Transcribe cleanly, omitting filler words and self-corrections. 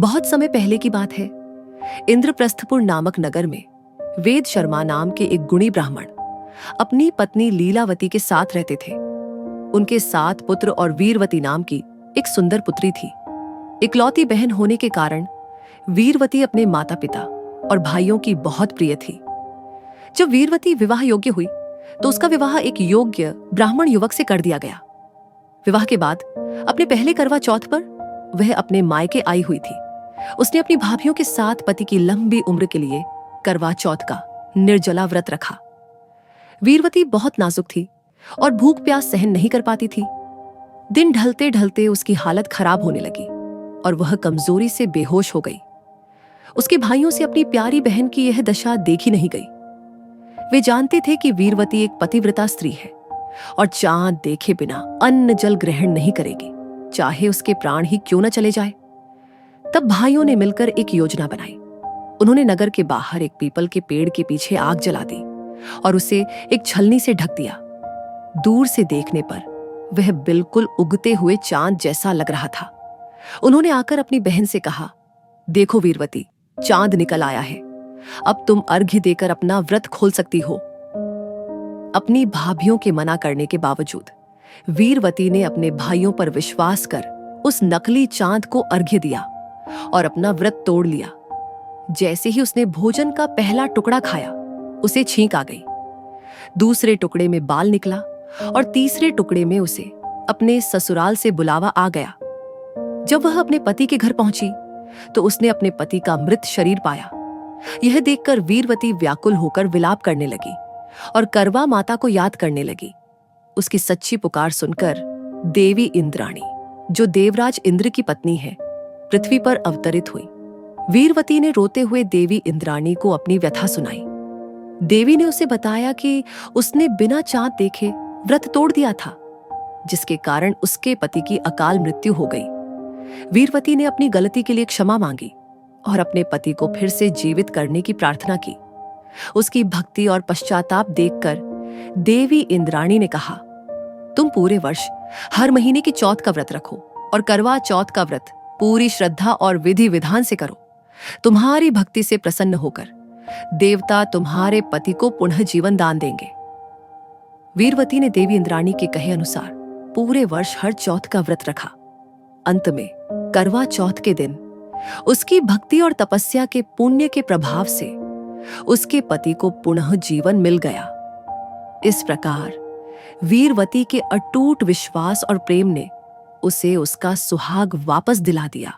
बहुत समय पहले की बात है। इंद्रप्रस्थपुर नामक नगर में वेद शर्मा नाम के एक गुणी ब्राह्मण अपनी पत्नी लीलावती के साथ रहते थे। उनके 7 पुत्र और वीरवती नाम की एक सुंदर पुत्री थी। इकलौती बहन होने के कारण वीरवती अपने माता पिता और भाइयों की बहुत प्रिय थी। जब वीरवती विवाह योग्य हुई तो उसका विवाह एक योग्य ब्राह्मण युवक से कर दिया गया। विवाह के बाद अपने पहले करवा चौथ पर वह अपने मायके आई हुई थी। उसने अपनी भाभियों के साथ पति की लंबी उम्र के लिए करवा चौथ का निर्जला व्रत रखा। वीरवती बहुत नाजुक थी और भूख प्यास सहन नहीं कर पाती थी। दिन ढलते ढलते उसकी हालत खराब होने लगी और वह कमजोरी से बेहोश हो गई। उसके भाइयों से अपनी प्यारी बहन की यह दशा देखी नहीं गई। वे जानते थे कि वीरवती एक पतिव्रता स्त्री है और चांद देखे बिना अन्न जल ग्रहण नहीं करेगी, चाहे उसके प्राण ही क्यों न चले जाए। तब भाइयों ने मिलकर एक योजना बनाई। उन्होंने नगर के बाहर एक पीपल के पेड़ के पीछे आग जला दी और उसे एक छलनी से ढक दिया। दूर से देखने पर वह बिल्कुल उगते हुए चांद जैसा लग रहा था। उन्होंने आकर अपनी बहन से कहा, देखो वीरवती, चांद निकल आया है, अब तुम अर्घ्य देकर अपना व्रत खोल सकती हो। अपनी भाभियों के मना करने के बावजूद वीरवती ने अपने भाइयों पर विश्वास कर उस नकली चांद को अर्घ्य दिया और अपना व्रत तोड़ लिया। जैसे ही उसने भोजन का पहला टुकड़ा खाया, उसे छींक आ गई। दूसरे टुकड़े में बाल निकला और तीसरे टुकड़े में उसे अपने ससुराल से बुलावा आ गया। जब वह अपने पति के घर पहुंची तो उसने अपने पति का मृत शरीर पाया। यह देखकर वीरवती व्याकुल होकर विलाप करने लगी और करवा माता को याद करने लगी। उसकी सच्ची पुकार सुनकर देवी इंद्राणी, जो देवराज इंद्र की पत्नी है, पृथ्वी पर अवतरित हुई। वीरवती ने रोते हुए देवी इंद्राणी को अपनी व्यथा सुनाई। देवी ने उसे बताया कि उसने बिना चांद देखे व्रत तोड़ दिया था, जिसके कारण उसके पति की अकाल मृत्यु हो गई। वीरवती ने अपनी गलती के लिए क्षमा मांगी और अपने पति को फिर से जीवित करने की प्रार्थना की। उसकी भक्ति और पश्चाताप देखकर देवी इंद्राणी ने कहा, तुम पूरे वर्ष हर महीने की चौथ का व्रत रखो और करवा चौथ का व्रत पूरी श्रद्धा और विधि विधान से करो। तुम्हारी भक्ति से प्रसन्न होकर देवता तुम्हारे पति को पुनः जीवन दान देंगे। वीरवती ने देवी इंद्राणी के कहे अनुसार पूरे वर्ष हर चौथ का व्रत रखा। अंत में करवा चौथ के दिन उसकी भक्ति और तपस्या के पुण्य के प्रभाव से उसके पति को पुनः जीवन मिल गया। इस प्रकार वीरवती के अटूट विश्वास और प्रेम ने उसे उसका सुहाग वापस दिला दिया।